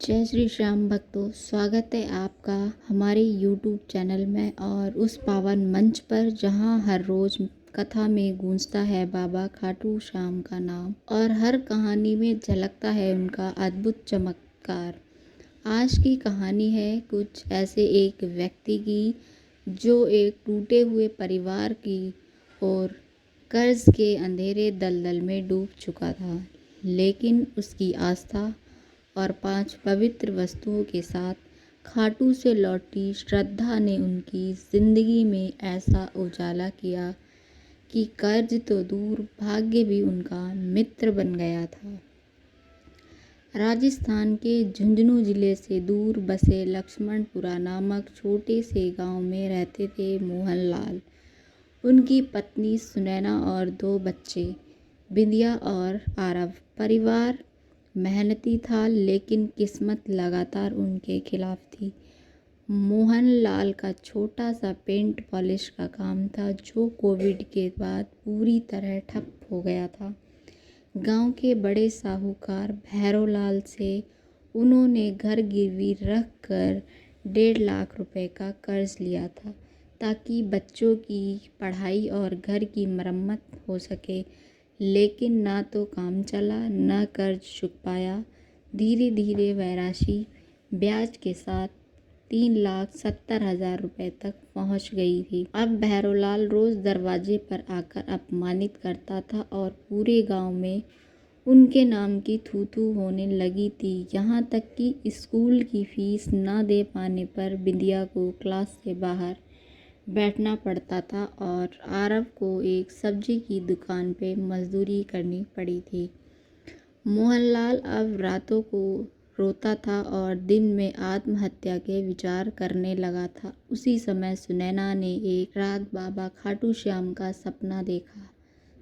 जय श्री श्याम भक्तों, स्वागत है आपका हमारे YouTube चैनल में और उस पावन मंच पर जहां हर रोज कथा में गूंजता है बाबा खाटू श्याम का नाम और हर कहानी में झलकता है उनका अद्भुत चमत्कार। आज की कहानी है कुछ ऐसे एक व्यक्ति की जो एक टूटे हुए परिवार की और कर्ज के अंधेरे दलदल में डूब चुका था, लेकिन उसकी आस्था और 5 पवित्र वस्तुओं के साथ खाटू से लौटी श्रद्धा ने उनकी जिंदगी में ऐसा उजाला किया कि कर्ज तो दूर, भाग्य भी उनका मित्र बन गया था। राजस्थान के झुंझुनू जिले से दूर बसे लक्ष्मणपुरा नामक छोटे से गांव में रहते थे मोहनलाल, उनकी पत्नी सुनैना और 2 बच्चे बिंदिया और आरव। परिवार मेहनती था, लेकिन किस्मत लगातार उनके खिलाफ थी। मोहनलाल का छोटा सा पेंट पॉलिश का काम था, जो कोविड के बाद पूरी तरह ठप हो गया था। गांव के बड़े साहूकार भैरवलाल से उन्होंने घर गिरवी रख कर 1.5 लाख रुपए का कर्ज लिया था, ताकि बच्चों की पढ़ाई और घर की मरम्मत हो सके। लेकिन ना तो काम चला, न कर्ज चुक पाया। धीरे धीरे वह राशि ब्याज के साथ 3,70,000 रुपये तक पहुंच गई थी। अब भैरवलाल रोज दरवाजे पर आकर अपमानित करता था और पूरे गांव में उनके नाम की थू-थू होने लगी थी। यहाँ तक कि स्कूल की फीस न दे पाने पर बिंदिया को क्लास से बाहर बैठना पड़ता था और आरव को एक सब्जी की दुकान पे मजदूरी करनी पड़ी थी। मोहनलाल अब रातों को रोता था और दिन में आत्महत्या के विचार करने लगा था। उसी समय सुनैना ने एक रात बाबा खाटू श्याम का सपना देखा।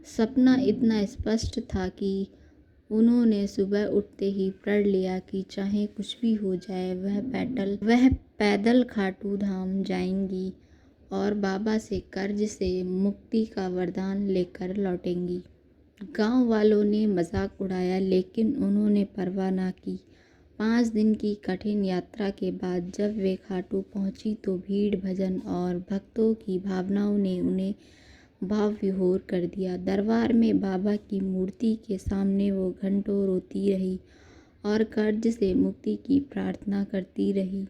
सपना इतना स्पष्ट था कि उन्होंने सुबह उठते ही प्रण लिया कि चाहे कुछ भी हो जाए वह पैदल खाटू धाम जाएंगी और बाबा से कर्ज से मुक्ति का वरदान लेकर लौटेंगी। गांव वालों ने मजाक उड़ाया, लेकिन उन्होंने परवाह ना की। 5 दिन की कठिन यात्रा के बाद जब वे खाटू पहुंची तो भीड़, भजन और भक्तों की भावनाओं ने उन्हें भाव विभोर कर दिया। दरबार में बाबा की मूर्ति के सामने वो घंटों रोती रही और कर्ज से मुक्ति की प्रार्थना करती रही।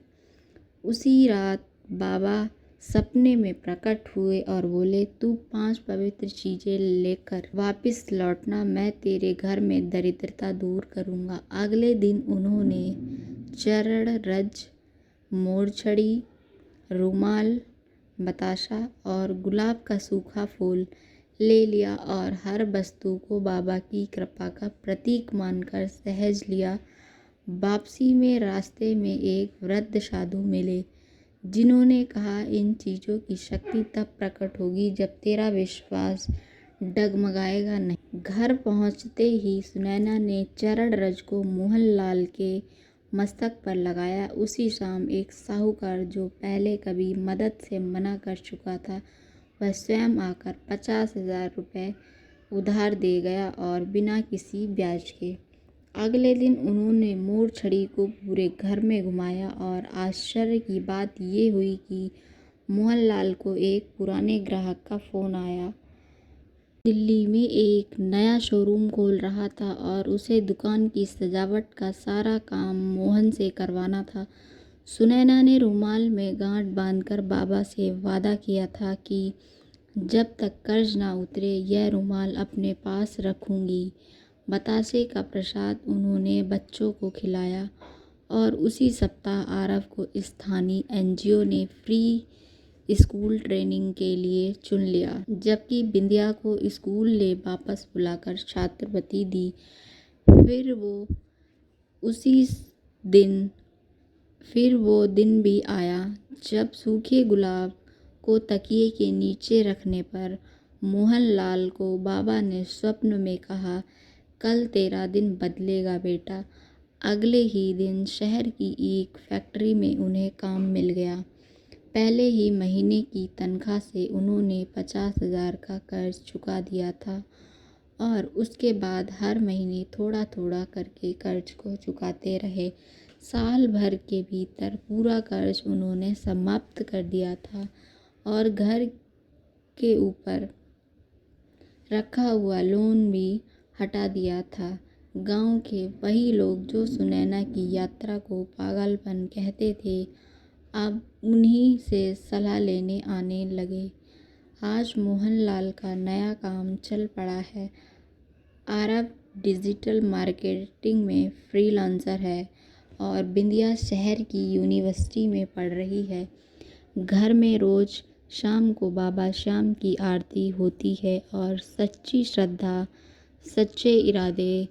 उसी रात बाबा सपने में प्रकट हुए और बोले, तू 5 पवित्र चीजें लेकर वापस लौटना, मैं तेरे घर में दरिद्रता दूर करूंगा। अगले दिन उन्होंने चरण रज, मोरछड़ी, रुमाल, बताशा और गुलाब का सूखा फूल ले लिया और हर वस्तु को बाबा की कृपा का प्रतीक मानकर सहज लिया। वापसी में रास्ते में एक वृद्ध साधु मिले, जिन्होंने कहा, इन चीज़ों की शक्ति तब प्रकट होगी जब तेरा विश्वास डगमगाएगा नहीं। घर पहुंचते ही सुनैना ने चरण रज को मोहनलाल के मस्तक पर लगाया। उसी शाम एक साहूकार, जो पहले कभी मदद से मना कर चुका था, वह स्वयं आकर 50,000 रुपये उधार दे गया और बिना किसी ब्याज के। अगले दिन उन्होंने मोरछड़ी को पूरे घर में घुमाया और आश्चर्य की बात ये हुई कि मोहनलाल को एक पुराने ग्राहक का फ़ोन आया। दिल्ली में एक नया शोरूम खोल रहा था और उसे दुकान की सजावट का सारा काम मोहन से करवाना था। सुनैना ने रुमाल में गांठ बांधकर बाबा से वादा किया था कि जब तक कर्ज ना उतरे यह रुमाल अपने पास रखूंगी। बतासे का प्रसाद उन्होंने बच्चों को खिलाया और उसी सप्ताह आरव को स्थानीय एनजीओ ने फ्री स्कूल ट्रेनिंग के लिए चुन लिया, जबकि बिंदिया को स्कूल ने वापस बुलाकर छात्रवृत्ति दी। फिर वो दिन भी आया जब सूखे गुलाब को तकिए के नीचे रखने पर मोहनलाल को बाबा ने स्वप्न में कहा, कल तेरा दिन बदलेगा बेटा। अगले ही दिन शहर की एक फैक्ट्री में उन्हें काम मिल गया। पहले ही महीने की तनख्वाह से उन्होंने 50,000 का कर्ज चुका दिया था और उसके बाद हर महीने थोड़ा थोड़ा करके कर्ज को चुकाते रहे। साल भर के भीतर पूरा कर्ज उन्होंने समाप्त कर दिया था और घर के ऊपर रखा हुआ लोन भी हटा दिया था। गांव के वही लोग जो सुनैना की यात्रा को पागलपन कहते थे, अब उन्हीं से सलाह लेने आने लगे। आज मोहनलाल का नया काम चल पड़ा है। आरव डिजिटल मार्केटिंग में फ्रीलांसर है और बिंदिया शहर की यूनिवर्सिटी में पढ़ रही है। घर में रोज़ शाम को बाबा श्याम की आरती होती है और सच्ची श्रद्धा, सच्चे इरादे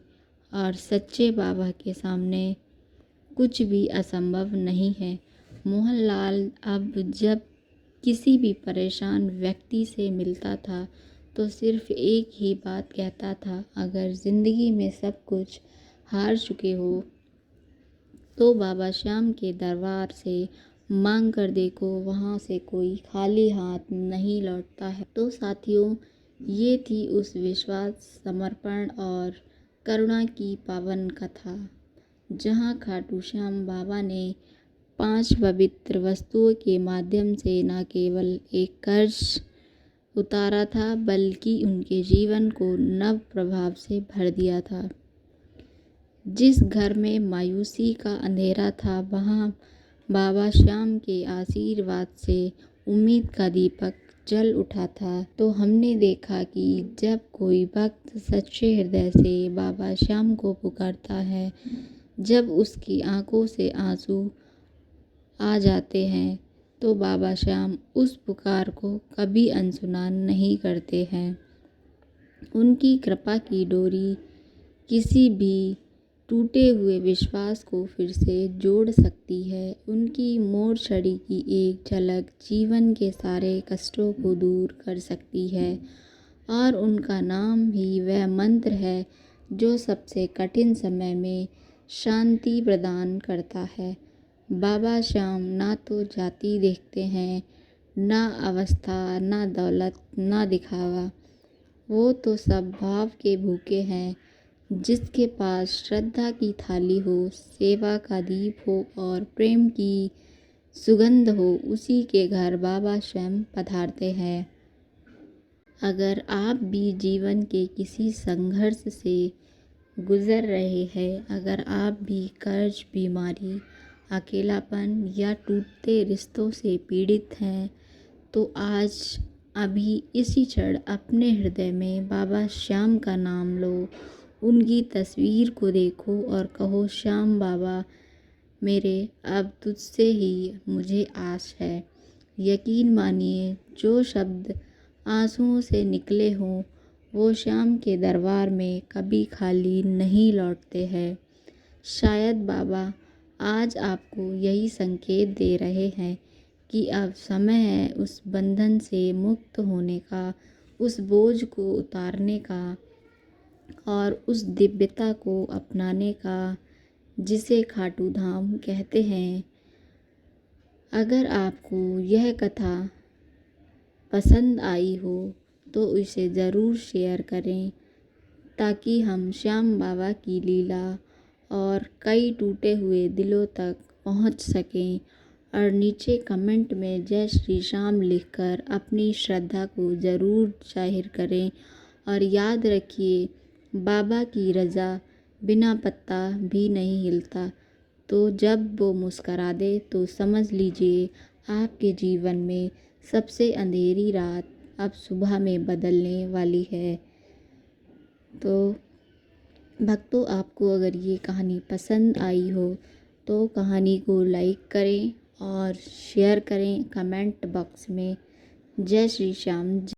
और सच्चे बाबा के सामने कुछ भी असंभव नहीं है। मोहनलाल अब जब किसी भी परेशान व्यक्ति से मिलता था तो सिर्फ एक ही बात कहता था, अगर ज़िंदगी में सब कुछ हार चुके हो तो बाबा श्याम के दरबार से मांग कर देखो, वहाँ से कोई खाली हाथ नहीं लौटता है। तो साथियों, ये थी उस विश्वास, समर्पण और करुणा की पावन कथा, जहाँ खाटू श्याम बाबा ने 5 पवित्र वस्तुओं के माध्यम से न केवल एक कर्ज उतारा था, बल्कि उनके जीवन को नव प्रभाव से भर दिया था। जिस घर में मायूसी का अंधेरा था, वहाँ बाबा श्याम के आशीर्वाद से उम्मीद का दीपक जल उठा था। तो हमने देखा कि जब कोई भक्त सच्चे हृदय से बाबा श्याम को पुकारता है, जब उसकी आंखों से आंसू आ जाते हैं, तो बाबा श्याम उस पुकार को कभी अनसुना नहीं करते हैं। उनकी कृपा की डोरी किसी भी टूटे हुए विश्वास को फिर से जोड़ सकती है। उनकी मोर छड़ी की एक झलक जीवन के सारे कष्टों को दूर कर सकती है और उनका नाम ही वह मंत्र है जो सबसे कठिन समय में शांति प्रदान करता है। बाबा श्याम ना तो जाति देखते हैं, ना अवस्था, ना दौलत, ना दिखावा। वो तो सब भाव के भूखे हैं। जिसके पास श्रद्धा की थाली हो, सेवा का दीप हो और प्रेम की सुगंध हो, उसी के घर बाबा स्वयं पधारते हैं। अगर आप भी जीवन के किसी संघर्ष से गुजर रहे हैं, अगर आप भी कर्ज, बीमारी, अकेलापन या टूटते रिश्तों से पीड़ित हैं, तो आज अभी इसी क्षण अपने हृदय में बाबा श्याम का नाम लो, उनकी तस्वीर को देखो और कहो, श्याम बाबा मेरे, अब तुझसे ही मुझे आस है। यकीन मानिए, जो शब्द आंसुओं से निकले हों, वो श्याम के दरबार में कभी खाली नहीं लौटते हैं। शायद बाबा आज आपको यही संकेत दे रहे हैं कि अब समय है उस बंधन से मुक्त होने का, उस बोझ को उतारने का और उस दिव्यता को अपनाने का जिसे खाटू धाम कहते हैं। अगर आपको यह कथा पसंद आई हो तो इसे ज़रूर शेयर करें, ताकि हम श्याम बाबा की लीला और कई टूटे हुए दिलों तक पहुंच सकें। और नीचे कमेंट में जय श्री श्याम लिखकर अपनी श्रद्धा को ज़रूर जाहिर करें। और याद रखिए, बाबा की रज़ा बिना पत्ता भी नहीं हिलता। तो जब वो मुस्करा दे तो समझ लीजिए आपके जीवन में सबसे अंधेरी रात अब सुबह में बदलने वाली है। तो भक्तों, आपको अगर ये कहानी पसंद आई हो तो कहानी को लाइक करें और शेयर करें कमेंट बॉक्स में। जय श्री श्याम।